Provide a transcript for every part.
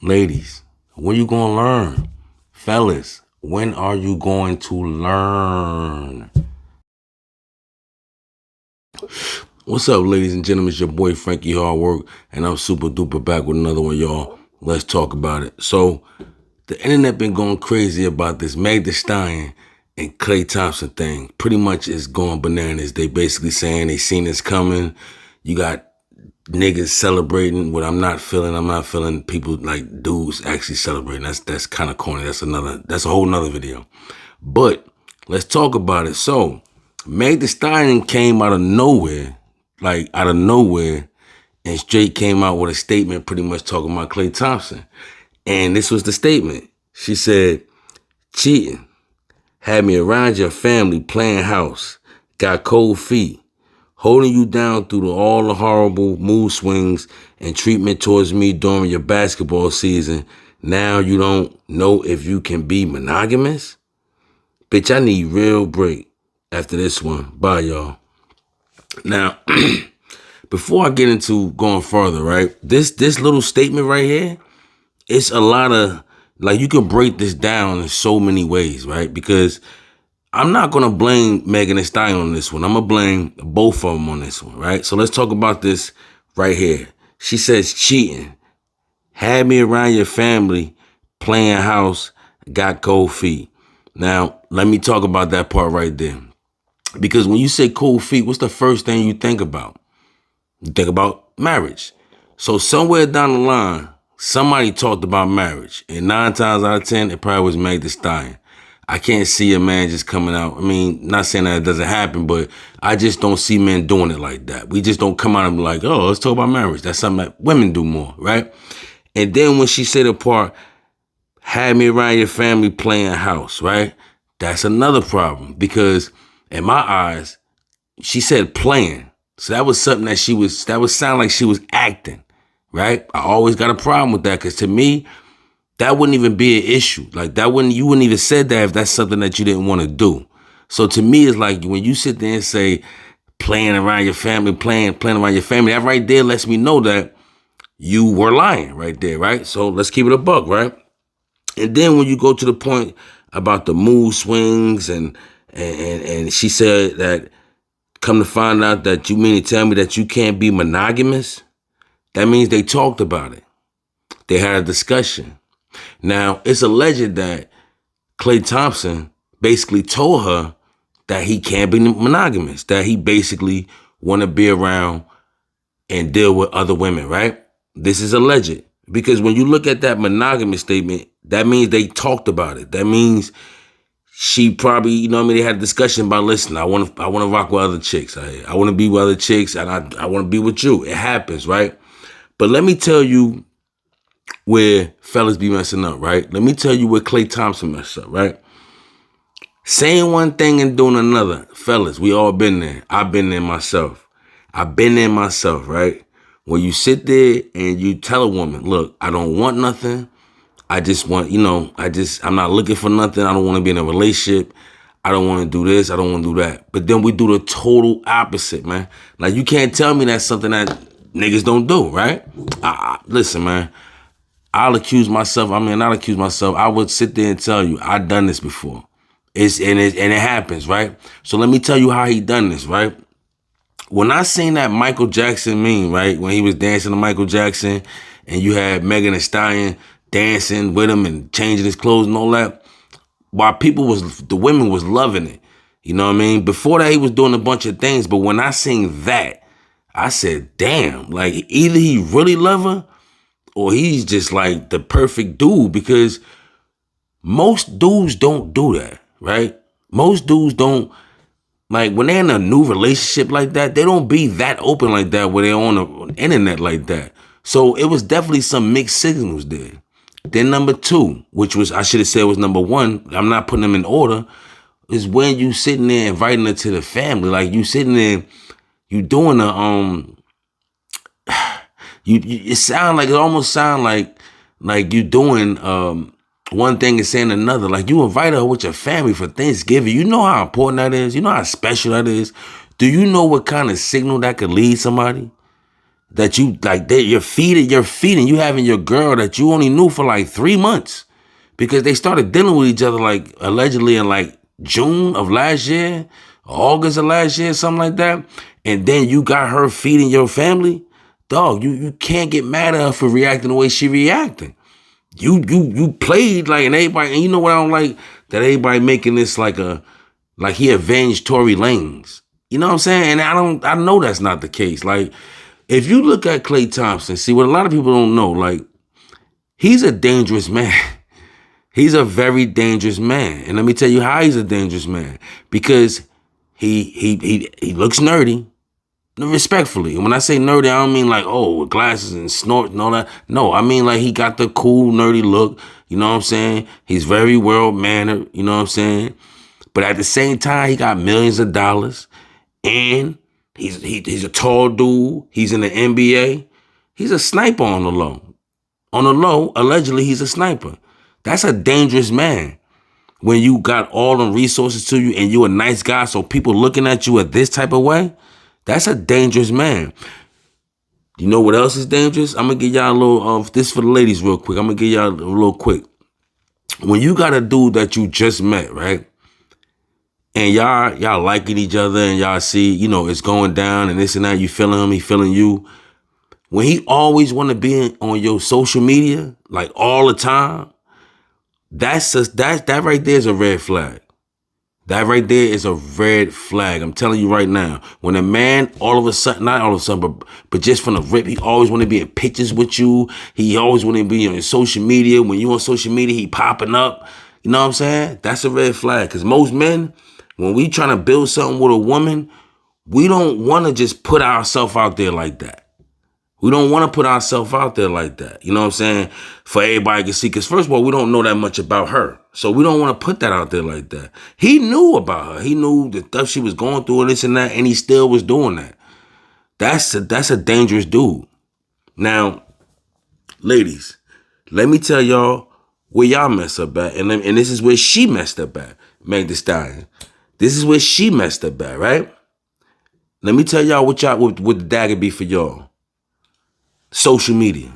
Ladies, when you gonna learn? Fellas, when are you going to learn? What's up, ladies and gentlemen? It's your boy Frankie Hardwork, and I'm super duper back with another one, y'all. Let's talk about it. So, the internet been going crazy about this Meg Thee Stallion and Klay Thompson thing. Pretty much is going bananas. They basically saying they seen this coming. You got niggas celebrating what I'm not feeling. I'm not feeling people like dudes actually celebrating. That's kind of corny. That's a whole nother video. But let's talk about it. So Meg Thee Stallion came out of nowhere, and straight came out with a statement pretty much talking about Klay Thompson. And this was the statement. She said, cheating, had me around your family playing house, got cold feet, holding you down through all the horrible mood swings and treatment towards me during your basketball season. Now you don't know if you can be monogamous? Bitch, I need real break after this one. Bye, y'all. Now, before I get into going further, right? This little statement right here, it's a lot of, like, you can break this down in so many ways, right? Because I'm not going to blame Megan Thee Stallion on this one. I'm going to blame both of them on this one, right? So let's talk about this right here. She says cheating, had me around your family, playing house, got cold feet. Now, let me talk about that part right there. Because when you say cold feet, what's the first thing you think about? You think about marriage. So somewhere down the line, somebody talked about marriage. And 9 times out of 10, it probably was Meg Thee Stallion. I can't see a man just coming out. I mean, not saying that it doesn't happen, but I just don't see men doing it like that. We just don't come out and be like, oh, let's talk about marriage. That's something that women do more, right? And then when she said the part, had me around your family playing house, right? That's another problem because in my eyes, she said playing. So that was something that would sound like she was acting, right? I always got a problem with that because to me, that wouldn't even be an issue. Like you wouldn't even said that if that's something that you didn't want to do. So to me, it's like when you sit there and say playing around your family, playing around your family, that right there lets me know that you were lying right there, right? So let's keep it a buck, right? And then when you go to the point about the mood swings and she said that come to find out that you mean to tell me that you can't be monogamous, that means they talked about it. They had a discussion. Now, it's alleged that Klay Thompson basically told her that he can't be monogamous, that he basically want to be around and deal with other women, right? This is alleged. Because when you look at that monogamous statement, that means they talked about it. That means she probably, they had a discussion about, listen, I want to rock with other chicks. I want to be with other chicks, and I want to be with you. It happens, right? But let me tell you where fellas be messing up, right? Let me tell you where Klay Thompson messed up, right? Saying one thing and doing another. Fellas, we all been there. I've been there myself. Right? When you sit there and you tell a woman, look, I don't want nothing. I just want, I'm not looking for nothing. I don't want to be in a relationship. I don't want to do this. I don't want to do that. But then we do the total opposite, man. Like, you can't tell me that's something that niggas don't do, right? Listen, man. Not accuse myself. I would sit there and tell you, I've done this before. It happens, right? So let me tell you how he done this, right? When I seen that Michael Jackson meme, right? When he was dancing to Michael Jackson and you had Megan Thee Stallion dancing with him and changing his clothes and all that, while the women was loving it. You know what I mean? Before that, he was doing a bunch of things. But when I seen that, I said, damn, like either he really love her or he's just like the perfect dude, because most dudes don't do that, right? Most dudes don't, like when they're in a new relationship like that, they don't be that open like that when they're on the internet like that. So it was definitely some mixed signals there. Then number 2, which was, I should have said was number 1, I'm not putting them in order, is when you sitting there inviting her to the family. Like you sitting there, you doing it almost sound like you doing one thing and saying another. Like you invite her with your family for Thanksgiving. You know how important that is. You know how special that is. Do you know what kind of signal that could lead somebody? that you like you're feeding you having your girl that you only knew for like 3 months because they started dealing with each other like allegedly in like June of last year, August of last year, something like that. And then you got her feeding your family. Dog, you can't get mad at her for reacting the way she reacting. You played like, and everybody, and you know what I don't like? That everybody making this like he avenged Tory Lanez. You know what I'm saying? And I know that's not the case. Like, if you look at Klay Thompson, see what a lot of people don't know, like, he's a dangerous man. He's a very dangerous man. And let me tell you how he's a dangerous man. Because he looks nerdy. Respectfully. And when I say nerdy, I don't mean like, oh, with glasses and snort and all that. No, I mean like he got the cool, nerdy look. You know what I'm saying? He's very well-mannered. You know what I'm saying? But at the same time, he got millions of dollars. And he's a tall dude. He's in the NBA. He's a sniper on the low. On the low, allegedly, he's a sniper. That's a dangerous man. When you got all the resources to you and you're a nice guy, so people looking at you at this type of way, that's a dangerous man. You know what else is dangerous? I'm going to give y'all a little, this for the ladies real quick. I'm going to give y'all a little quick. When you got a dude that you just met, right? And y'all liking each other and y'all see, you know, it's going down and this and that. You feeling him, he feeling you. When he always want to be on your social media, like all the time, that right there is a red flag. That right there is a red flag. I'm telling you right now. When a man, all of a sudden, not all of a sudden, but just from the rip, he always want to be in pictures with you. He always want to be on social media. When you on social media, he popping up. You know what I'm saying? That's a red flag. Because most men, when we trying to build something with a woman, we don't want to just put ourselves out there like that. We don't want to put ourselves out there like that. You know what I'm saying? For everybody to see. Because first of all, we don't know that much about her. So we don't want to put that out there like that. He knew about her. He knew the stuff she was going through and this and that. And he still was doing that. That's a dangerous dude. Now, ladies, let me tell y'all where y'all mess up at. And this is where she messed up at, Meg Thee Stallion. This is where she messed up at, right? Let me tell y'all what the dagger be for y'all. Social media.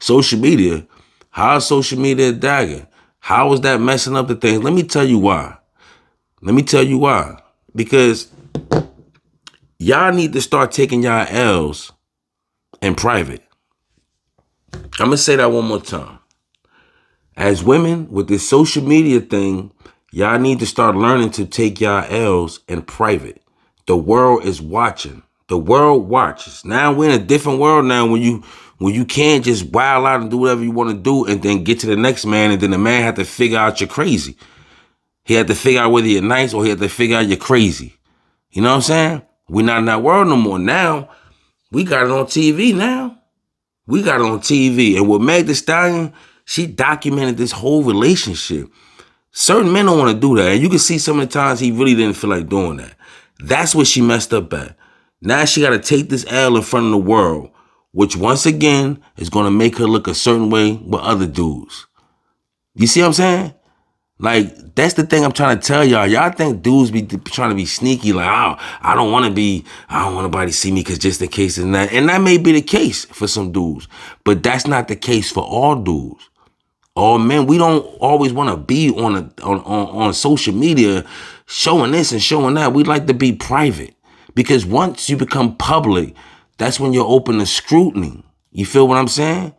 Social media. How is social media a dagger? How is that messing up the things? Let me tell you why. Because y'all need to start taking y'all L's in private. I'm going to say that one more time. As women, with this social media thing, y'all need to start learning to take y'all L's in private. The world is watching. The world watches. Now we're in a different world now when you can't just wild out and do whatever you want to do and then get to the next man and then the man had to figure out you're crazy. He had to figure out whether you're nice or he had to figure out you're crazy. You know what I'm saying? We're not in that world no more. Now, we got it on TV now. We got it on TV. And with Meg Thee Stallion, she documented this whole relationship. Certain men don't want to do that. And you can see some of the times he really didn't feel like doing that. That's what she messed up at. Now she got to take this L in front of the world, which once again is going to make her look a certain way with other dudes. You see what I'm saying? Like, that's the thing I'm trying to tell y'all. Y'all think dudes be trying to be sneaky, like, oh, I don't want nobody to see me because just in case and that. And that may be the case for some dudes, but that's not the case for all dudes. All men, we don't always want to be on social media showing this and showing that. We like to be private. Because once you become public, that's when you're open to scrutiny. You feel what I'm saying?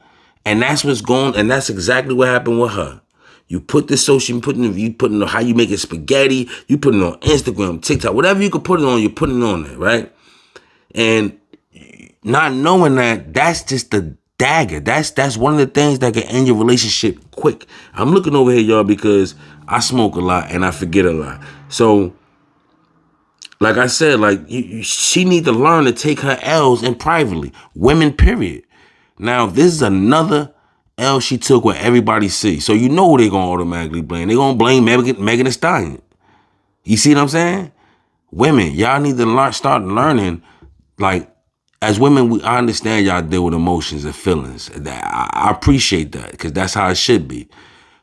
And that's what's going, and that's exactly what happened with her. You put this social, you put in how you make it spaghetti, you put it on Instagram, TikTok, whatever you could put it on, you're putting it on there, right? And not knowing that, that's just the dagger. That's one of the things that can end your relationship quick. I'm looking over here, y'all, because I smoke a lot and I forget a lot. So, like I said, like she need to learn to take her L's in privately. Women, period. Now, this is another L she took where everybody see. So you know who they're going to automatically blame. They're going to blame Megan Thee Stallion. You see what I'm saying? Women, y'all need to start learning, like, as women, I understand y'all deal with emotions and feelings. I appreciate that because that's how it should be.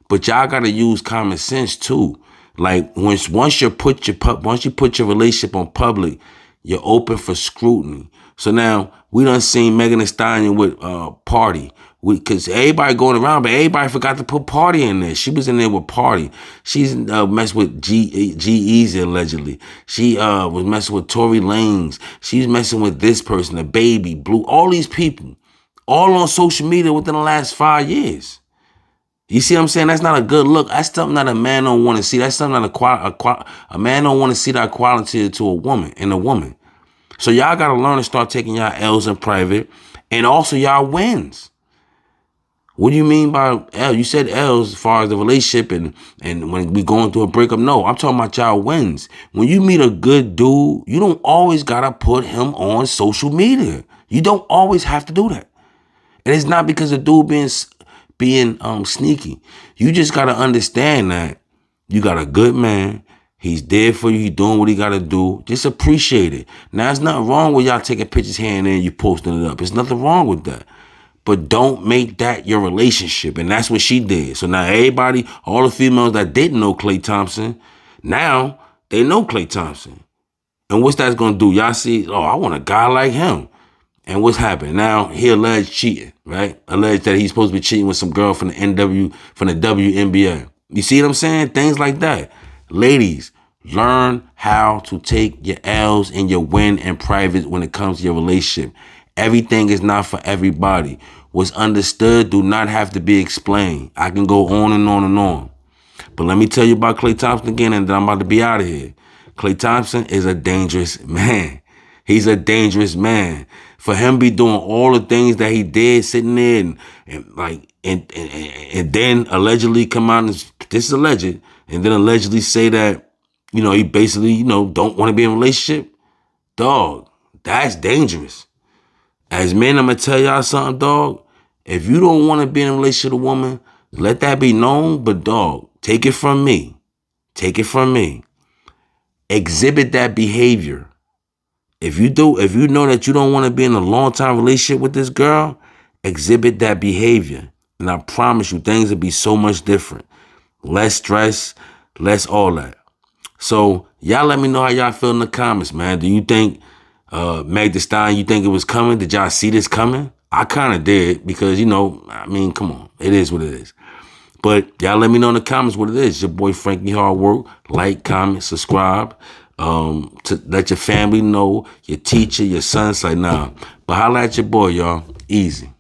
But y'all got to use common sense too. Like once you put your relationship on public, You're open for scrutiny. So now we done seen Megan Thee Stallion with Party. Because everybody going around, but everybody forgot to put Party in there. She was in there with Party. She's messed with G-Eazy allegedly. She was messing with Tory Lanez. She's messing with this person, the Baby, Blue, all these people. All on social media within the last 5 years. You see what I'm saying? That's not a good look. That's something that a man don't want to see. That's something that a man don't want to see that quality to a woman, in a woman. So y'all got to learn to start taking y'all L's in private and also y'all wins. What do you mean by L? You said L's as far as the relationship and when we going through a breakup. No, I'm talking about y'all wins. When you meet a good dude, you don't always got to put him on social media. You don't always have to do that. And it's not because the dude being sneaky. You just got to understand that you got a good man. He's there for you. He's doing what he got to do. Just appreciate it. Now, there's nothing wrong with y'all taking pictures here and there and you posting it up. There's nothing wrong with that. But don't make that your relationship. And that's what she did. So now everybody, all the females that didn't know Klay Thompson, now they know Klay Thompson. And what's that going to do? Y'all see, oh, I want a guy like him. And what's happening? Now he alleged cheating, right? Alleged that he's supposed to be cheating with some girl from the WNBA. You see what I'm saying? Things like that. Ladies, learn how to take your L's and your win in private when it comes to your relationship. Everything is not for everybody. What's understood do not have to be explained. I can go on and on and on. But let me tell you about Klay Thompson again, and then I'm about to be out of here. Klay Thompson is a dangerous man. He's a dangerous man. For him be doing all the things that he did, sitting there and then allegedly come out and this is alleged, and then allegedly say that, he basically, don't want to be in a relationship. Dog, that's dangerous. As men, I'm going to tell y'all something, dog. If you don't want to be in a relationship with a woman, let that be known. But, dog, take it from me. Take it from me. Exhibit that behavior. If you know that you don't want to be in a long-time relationship with this girl, exhibit that behavior. And I promise you, things will be so much different. Less stress, less all that. So, y'all let me know how y'all feel in the comments, man. Do you think Meg Thee Stallion, you think it was coming? Did y'all see this coming? I kind of did because, come on. It is what it is. But y'all let me know in the comments what it is. Your boy Frankie Hard Work. Like, comment, subscribe. To let your family know, your teacher, your son, say nah. But holla at your boy, y'all. Easy.